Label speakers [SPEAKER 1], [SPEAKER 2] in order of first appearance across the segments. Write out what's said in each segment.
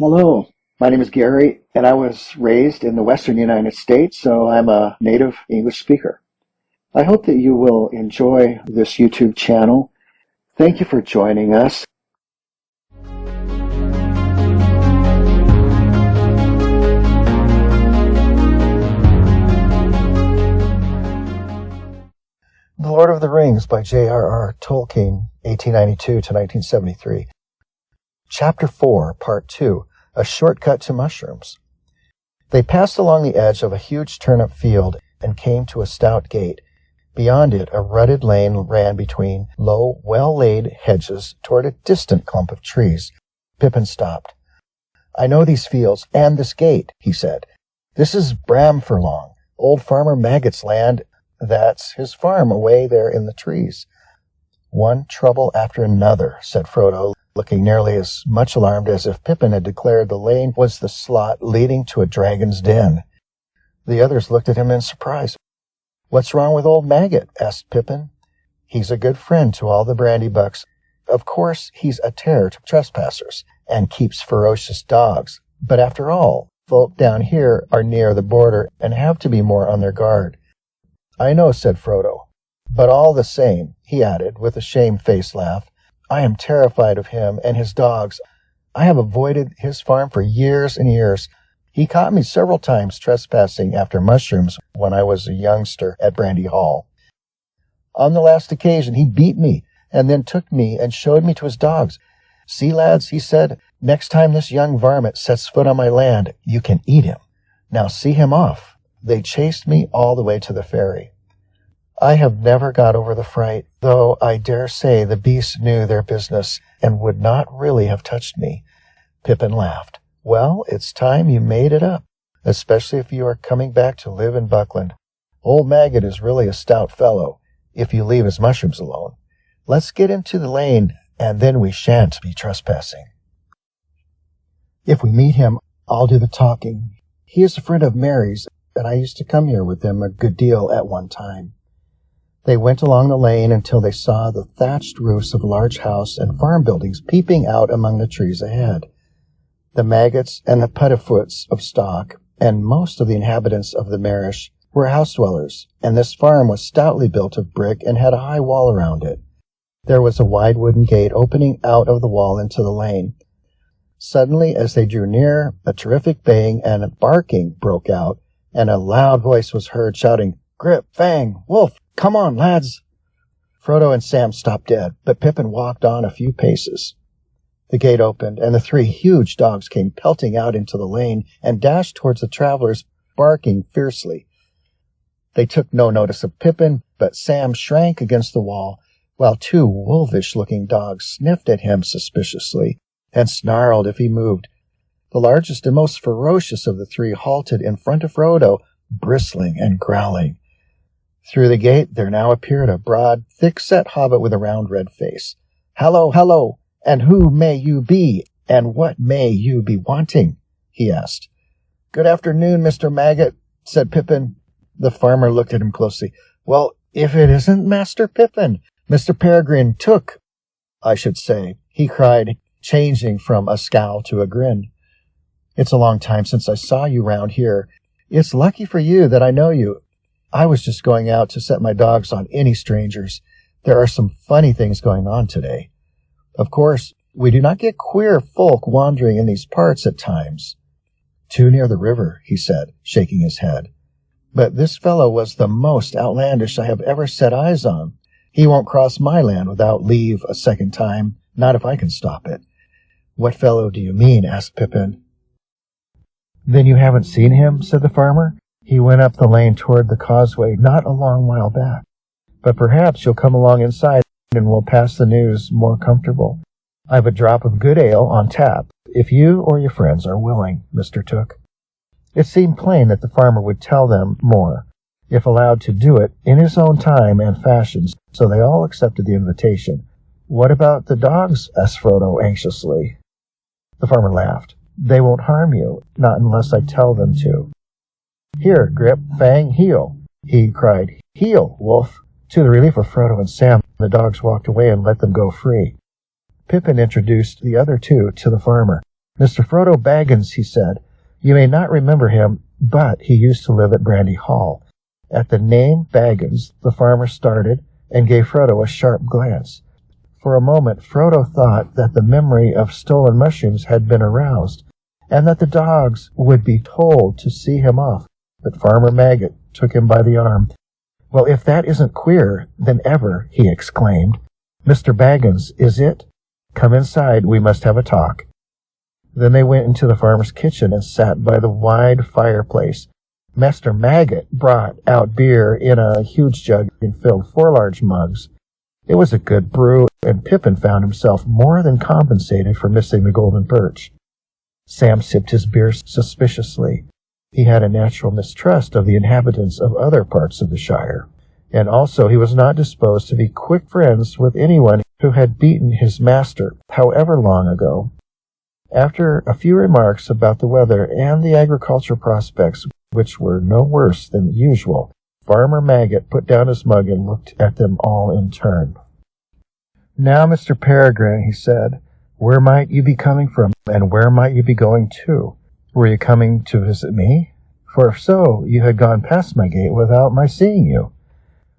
[SPEAKER 1] Hello, my name is Gary, and I was raised in the Western United States, so I'm a native English speaker. I hope that you will enjoy this YouTube channel. Thank you for joining us. The Lord of the Rings by J.R.R. Tolkien, 1892 to 1973. Chapter 4, Part 2, A Shortcut to Mushrooms. They passed along the edge of a huge turnip field and came to a stout gate. Beyond it, a rutted lane ran between low, well-laid hedges toward a distant clump of trees. Pippin stopped. "I know these fields and this gate," he said. "This is Bramfurlong, old Farmer Maggot's land. That's his farm away there in the trees." "One trouble after another," said Frodo, looking nearly as much alarmed as if Pippin had declared the lane was the slot leading to a dragon's den. The others looked at him in surprise. "What's wrong with old Maggot?" asked Pippin. "He's a good friend to all the Brandybucks. Of course, he's a terror to trespassers and keeps ferocious dogs. But after all, folk down here are near the border and have to be more on their guard." "I know," said Frodo. "But all the same," he added, with a shamefaced laugh, "I am terrified of him and his dogs. I have avoided his farm for years and years. He caught me several times trespassing after mushrooms when I was a youngster at Brandy Hall. On the last occasion, he beat me and then took me and showed me to his dogs. 'See, lads,' he said, 'next time this young varmint sets foot on my land, you can eat him. Now see him off.' They chased me all the way to the ferry. I have never got over the fright, though I dare say the beasts knew their business and would not really have touched me." Pippin laughed. "Well, it's time you made it up, especially if you are coming back to live in Buckland. Old Maggot is really a stout fellow, if you leave his mushrooms alone. Let's get into the lane, and then we shan't be trespassing. If we meet him, I'll do the talking. He is a friend of Mary's, and I used to come here with him a good deal at one time." They went along the lane until they saw the thatched roofs of a large house and farm buildings peeping out among the trees ahead. The Maggots and the Puddifoots of stock, and most of the inhabitants of the Marish, were house dwellers, and this farm was stoutly built of brick and had a high wall around it. There was a wide wooden gate opening out of the wall into the lane. Suddenly, as they drew near, a terrific baying and barking broke out, and a loud voice was heard shouting, "Grip, Fang, Wolf, come on, lads!" Frodo and Sam stopped dead, but Pippin walked on a few paces. The gate opened, and the three huge dogs came pelting out into the lane and dashed towards the travelers, barking fiercely. They took no notice of Pippin, but Sam shrank against the wall, while two wolfish-looking dogs sniffed at him suspiciously and snarled if he moved. The largest and most ferocious of the three halted in front of Frodo, bristling and growling. Through the gate there now appeared a broad, thick-set hobbit with a round red face. "Hallo, hallo, and who may you be, and what may you be wanting?" he asked. "Good afternoon, Mr. Maggot," said Pippin. The farmer looked at him closely. "Well, if it isn't Master Pippin, Mr. Peregrine Took, I should say," he cried, changing from a scowl to a grin. "It's a long time since I saw you round here. It's lucky for you that I know you. I was just going out to set my dogs on any strangers. There are some funny things going on today. Of course, we do not get queer folk wandering in these parts at times." "Too near the river," he said, shaking his head. "But this fellow was the most outlandish I have ever set eyes on. He won't cross my land without leave a second time, not if I can stop it." "What fellow do you mean?" asked Pippin. "Then you haven't seen him?" said the farmer. "He went up the lane toward the causeway not a long while back. But perhaps you'll come along inside and we'll pass the news more comfortable. I've a drop of good ale on tap, if you or your friends are willing, Mr. Took." It seemed plain that the farmer would tell them more, if allowed to do it in his own time and fashion, so they all accepted the invitation. "What about the dogs?" asked Frodo anxiously. The farmer laughed. "They won't harm you, not unless I tell them to. Here, Grip, Fang, heel!" he cried. "Heel, Wolf!" To the relief of Frodo and Sam, the dogs walked away and let them go free. Pippin introduced the other two to the farmer. "Mr. Frodo Baggins," he said. "You may not remember him, but he used to live at Brandy Hall." At the name Baggins, the farmer started and gave Frodo a sharp glance. For a moment, Frodo thought that the memory of stolen mushrooms had been aroused, and that the dogs would be told to see him off. But Farmer Maggot took him by the arm. "Well, if that isn't queerer than ever," he exclaimed. "Mr. Baggins, is it? Come inside, we must have a talk." Then they went into the farmer's kitchen and sat by the wide fireplace. Master Maggot brought out beer in a huge jug and filled 4 large mugs. It was a good brew, and Pippin found himself more than compensated for missing the golden perch. Sam sipped his beer suspiciously. He had a natural mistrust of the inhabitants of other parts of the Shire, and also he was not disposed to be quick friends with anyone who had beaten his master, however long ago. After a few remarks about the weather and the agricultural prospects, which were no worse than usual, Farmer Maggot put down his mug and looked at them all in turn. "Now, Mr. Peregrine," he said, "where might you be coming from, and where might you be going to? Were you coming to visit me? For if so, you had gone past my gate without my seeing you."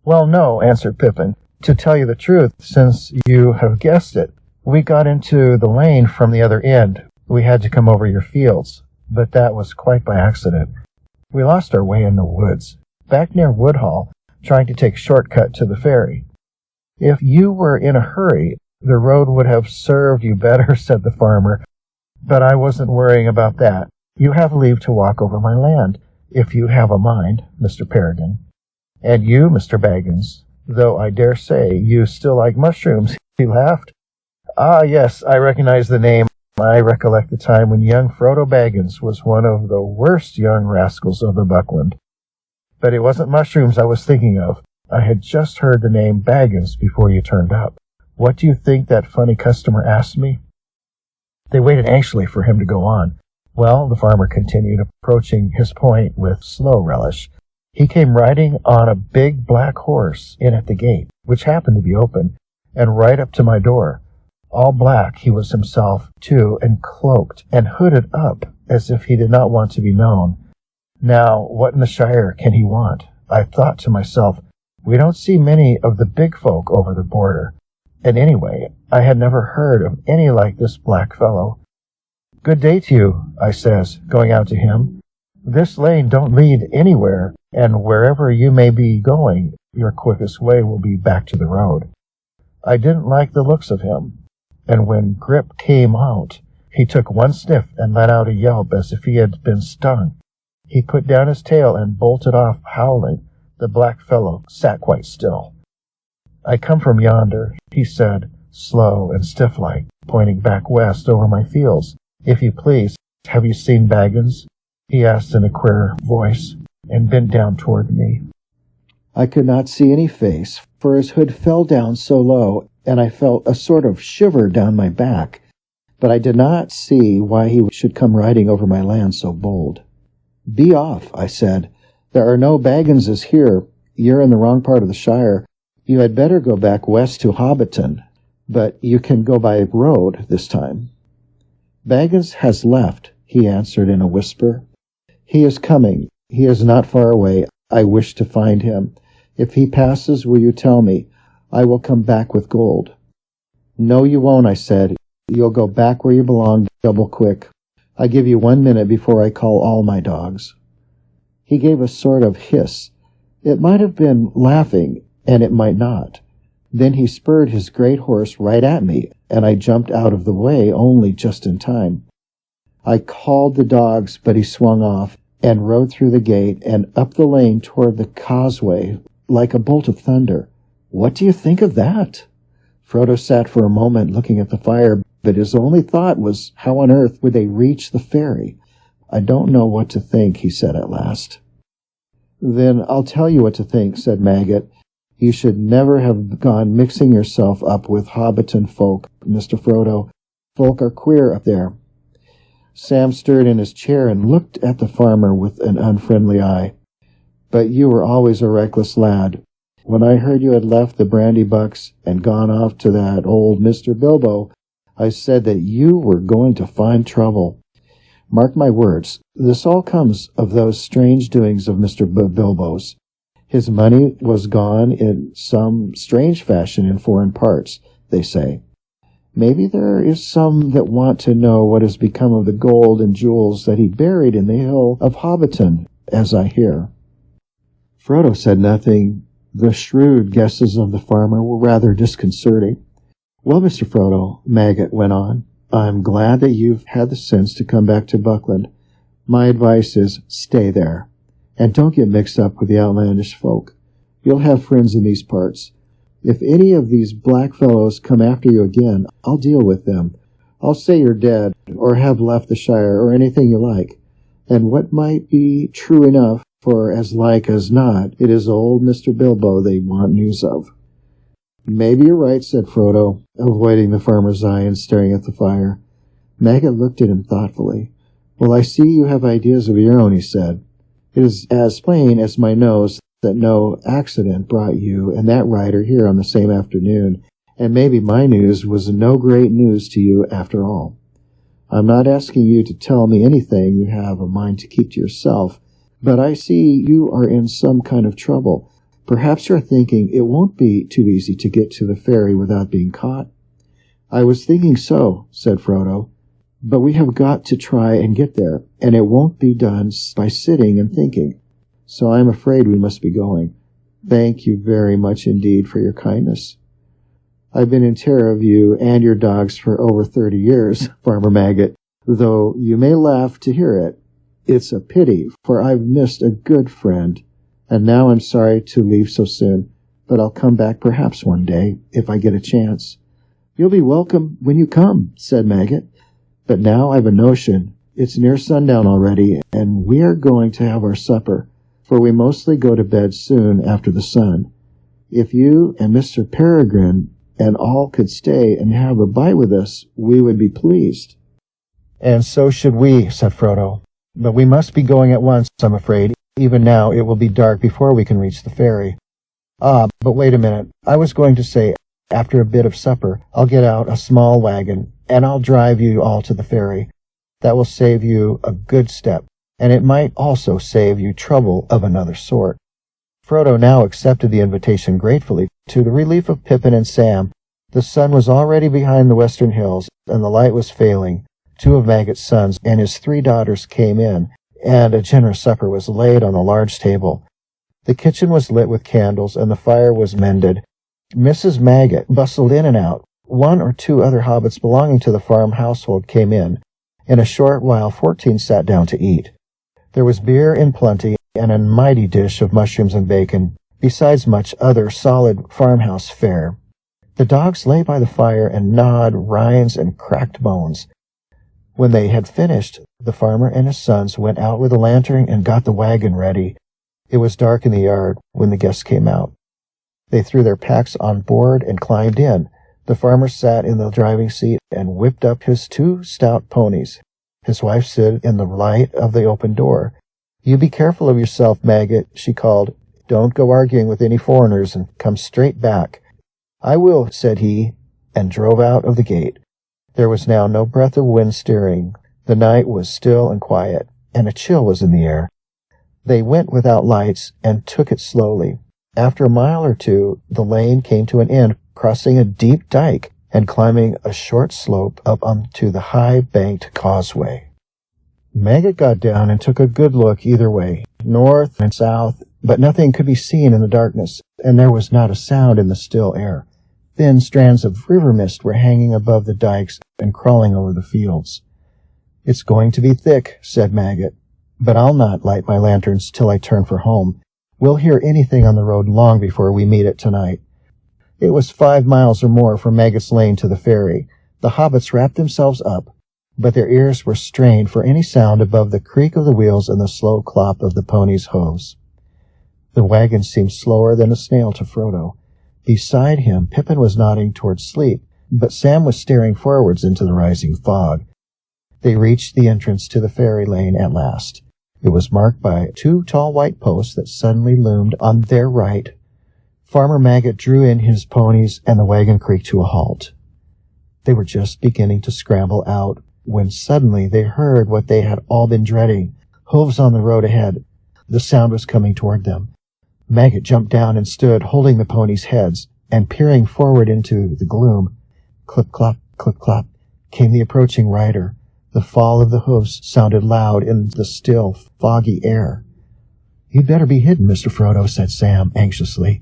[SPEAKER 1] "Well, no," answered Pippin. "To tell you the truth, since you have guessed it, we got into the lane from the other end. We had to come over your fields, but that was quite by accident. We lost our way in the woods, back near Woodhall, trying to take a shortcut to the ferry. If you were in a hurry, the road would have served you better," said the farmer, "but I wasn't worrying about that. You have leave to walk over my land, if you have a mind, Mr. Peregrine. And you, Mr. Baggins, though I dare say you still like mushrooms," he laughed. "Ah, yes, I recognize the name. I recollect the time when young Frodo Baggins was one of the worst young rascals of the Buckland. But it wasn't mushrooms I was thinking of. I had just heard the name Baggins before you turned up. What do you think that funny customer asked me?" They waited anxiously for him to go on. "Well," the farmer continued, approaching his point with slow relish, "he came riding on a big black horse in at the gate, which happened to be open, and right up to my door. All black he was himself, too, and cloaked and hooded up as if he did not want to be known. Now, what in the Shire can he want? I thought to myself, we don't see many of the big folk over the border, and anyway, I had never heard of any like this black fellow. 'Good day to you,' I says, going out to him. 'This lane don't lead anywhere, and wherever you may be going, your quickest way will be back to the road.' I didn't like the looks of him, and when Grip came out, he took one sniff and let out a yelp as if he had been stung. He put down his tail and bolted off howling. The black fellow sat quite still. 'I come from yonder,' he said, slow and stiff-like, pointing back west over my fields. 'If you please, have you seen Baggins?' he asked in a queer voice, and bent down toward me. I could not see any face, for his hood fell down so low, and I felt a sort of shiver down my back, but I did not see why he should come riding over my land so bold. 'Be off,' I said. 'There are no Bagginses here. You're in the wrong part of the Shire. You had better go back west to Hobbiton, but you can go by road this time.' 'Baggins has left,' he answered in a whisper. 'He is coming. He is not far away. I wish to find him. If he passes, will you tell me? I will come back with gold.' 'No, you won't,' I said. 'You'll go back where you belong, double quick. I give you 1 minute before I call all my dogs.' He gave a sort of hiss. It might have been laughing, and it might not. Then he spurred his great horse right at me, and I jumped out of the way only just in time. I called the dogs, but he swung off and rode through the gate and up the lane toward the causeway like a bolt of thunder. What do you think of that?" Frodo sat for a moment looking at the fire, but his only thought was how on earth would they reach the ferry. "I don't know what to think," he said at last. "Then I'll tell you what to think," said Maggot. "You should never have gone mixing yourself up with Hobbiton folk, Mr. Frodo. Folk are queer up there." Sam stirred in his chair and looked at the farmer with an unfriendly eye. "But you were always a reckless lad. When I heard you had left the Brandy Bucks and gone off to that old Mr. Bilbo, I said that you were going to find trouble. Mark my words, this all comes of those strange doings of Mr. Bilbo's. His money was gone in some strange fashion in foreign parts, they say. Maybe there is some that want to know what has become of the gold and jewels that he buried in the hill of Hobbiton, as I hear. Frodo said nothing. The shrewd guesses of the farmer were rather disconcerting. Well, Mr. Frodo, Maggot went on, I'm glad that you've had the sense to come back to Buckland. My advice is stay there, and don't get mixed up with the outlandish folk. You'll have friends in these parts. If any of these black fellows come after you again, I'll deal with them. I'll say you're dead, or have left the Shire, or anything you like. And what might be true enough, for as like as not, it is old Mr. Bilbo they want news of. Maybe you're right, said Frodo, avoiding the farmer's eye and staring at the fire. Maggot looked at him thoughtfully. Well, I see you have ideas of your own, he said. It is as plain as my nose that no accident brought you and that rider here on the same afternoon, and maybe my news was no great news to you after all. I'm not asking you to tell me anything you have a mind to keep to yourself, but I see you are in some kind of trouble. Perhaps you're thinking it won't be too easy to get to the ferry without being caught. I was thinking so, said Frodo, but we have got to try and get there, and it won't be done by sitting and thinking. So I'm afraid we must be going. Thank you very much indeed for your kindness. I've been in terror of you and your dogs for over 30 years, Farmer Maggot, though you may laugh to hear it. It's a pity, for I've missed a good friend, and now I'm sorry to leave so soon, but I'll come back perhaps one day, if I get a chance. You'll be welcome when you come, said Maggot, but now I've a notion. It's near sundown already, and we are going to have our supper, for we mostly go to bed soon after the sun. If you and Mr. Peregrine and all could stay and have a bite with us, we would be pleased. And so should we, said Frodo. But we must be going at once, I'm afraid. Even now it will be dark before we can reach the ferry. But wait a minute. I was going to say, after a bit of supper, I'll get out a small wagon, and I'll drive you all to the ferry. That will save you a good step, and it might also save you trouble of another sort. Frodo now accepted the invitation gratefully. To the relief of Pippin and Sam, the sun was already behind the western hills, and the light was failing. 2 of Maggot's sons and his 3 daughters came in, and a generous supper was laid on a large table. The kitchen was lit with candles, and the fire was mended. Mrs. Maggot bustled in and out. 1 or 2 other hobbits belonging to the farm household came in. In a short while 14 sat down to eat. There was beer in plenty, and a mighty dish of mushrooms and bacon, besides much other solid farmhouse fare. The dogs lay by the fire and gnawed rinds and cracked bones. When they had finished, the farmer and his sons went out with a lantern and got the wagon ready. It was dark in the yard when the guests came out. They threw their packs on board and climbed in. The farmer sat in the driving seat and whipped up his 2 stout ponies. His wife stood in the light of the open door. You be careful of yourself, Maggot, she called. Don't go arguing with any foreigners, and come straight back. I will, said he, and drove out of the gate. There was now no breath of wind stirring. The night was still and quiet, and a chill was in the air. They went without lights, and took it slowly. After a mile or 2, the lane came to an end, crossing a deep dike, and climbing a short slope up onto the high-banked causeway. Maggot got down and took a good look either way, north and south, but nothing could be seen in the darkness, and there was not a sound in the still air. Thin strands of river mist were hanging above the dikes and crawling over the fields. It's going to be thick, said Maggot, but I'll not light my lanterns till I turn for home. We'll hear anything on the road long before we meet it tonight. It was 5 miles or more from Maggot's Lane to the ferry. The hobbits wrapped themselves up, but their ears were strained for any sound above the creak of the wheels and the slow clop of the ponies' hooves. The wagon seemed slower than a snail to Frodo. Beside him, Pippin was nodding towards sleep, but Sam was staring forwards into the rising fog. They reached the entrance to the ferry lane at last. It was marked by 2 tall white posts that suddenly loomed on their right. Farmer Maggot drew in his ponies, and the wagon creaked to a halt. They were just beginning to scramble out when suddenly they heard what they had all been dreading. Hooves on the road ahead. The sound was coming toward them. Maggot jumped down and stood, holding the ponies' heads and peering forward into the gloom. Clip-clop, clip-clop, came the approaching rider. The fall of the hoofs sounded loud in the still, foggy air. "You'd better be hidden, Mr. Frodo," said Sam anxiously.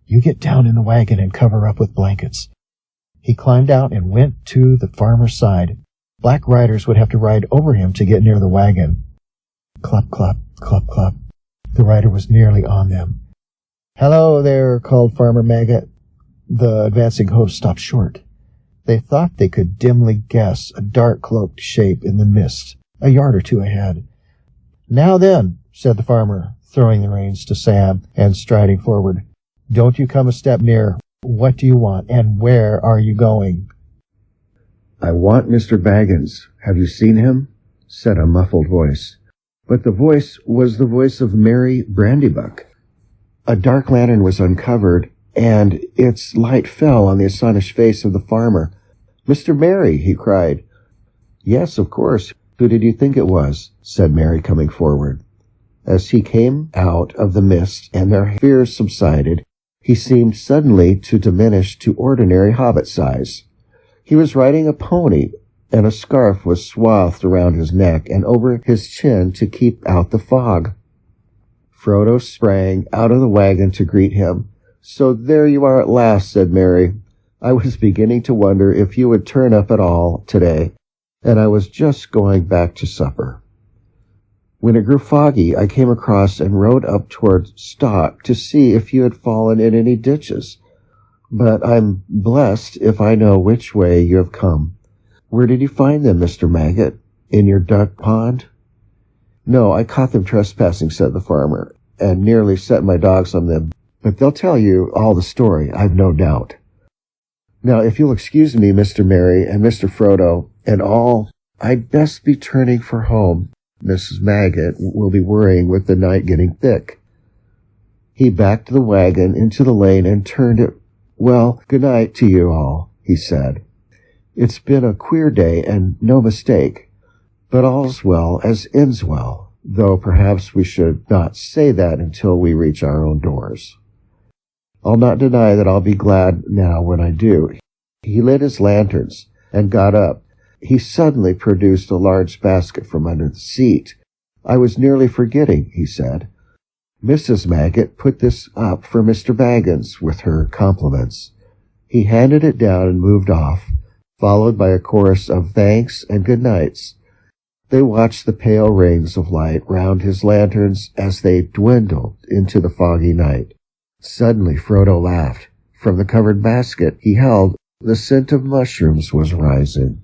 [SPEAKER 1] "You get down in the wagon and cover up with blankets." He climbed out and went to the farmer's side. Black riders would have to ride over him to get near the wagon. Clop-clop, clop-clop. The rider was nearly on them. "Hello there," called Farmer Maggot. The advancing hoofs stopped short. They thought they could dimly guess a dark cloaked shape in the mist, a yard or two ahead. "Now then," said the farmer, throwing the reins to Sam and striding forward. "Don't you come a step near. What do you want, and where are you going?"
[SPEAKER 2] "I want Mr. Baggins. Have you seen him?" said a muffled voice. But the voice was the voice of Mary Brandybuck. A dark lantern was uncovered, and its light fell on the astonished face of the farmer. "Mr. Mary!" he cried. "Yes, of course. Who did you think it was?" said Mary, coming forward. As he came out of the mist and their fears subsided, he seemed suddenly to diminish to ordinary hobbit size. He was riding a pony, and a scarf was swathed around his neck and over his chin to keep out the fog. Frodo sprang out of the wagon to greet him. "So there you are at last," said Mary. "I was beginning to wonder if you would turn up at all today, and I was just going back to supper. When it grew foggy, I came across and rode up toward Stock to see if you had fallen in any ditches. But I'm blessed if I know which way you have come. Where did you find them, Mr. Maggot? In your duck pond?" "No, I caught them trespassing," said the farmer, "and nearly set my dogs on them. But they'll tell you all the story, I've no doubt. Now, if you'll excuse me, Mr. Mary and Mr. Frodo, and all, I'd best be turning for home. Mrs. Maggot will be worrying with the night getting thick." He backed the wagon into the lane and turned it. "Well, good night to you all," he said. "It's been a queer day and no mistake, but all's well as ends well, though perhaps we should not say that until we reach our own doors. I'll not deny that I'll be glad now when I do." He lit his lanterns and got up. He suddenly produced a large basket from under the seat. "I was nearly forgetting," he said. "Mrs. Maggot put this up for Mr. Baggins with her compliments." He handed it down and moved off, followed by a chorus of thanks and good nights. They watched the pale rings of light round his lanterns as they dwindled into the foggy night. Suddenly Frodo laughed. From the covered basket he held, the scent of mushrooms was rising.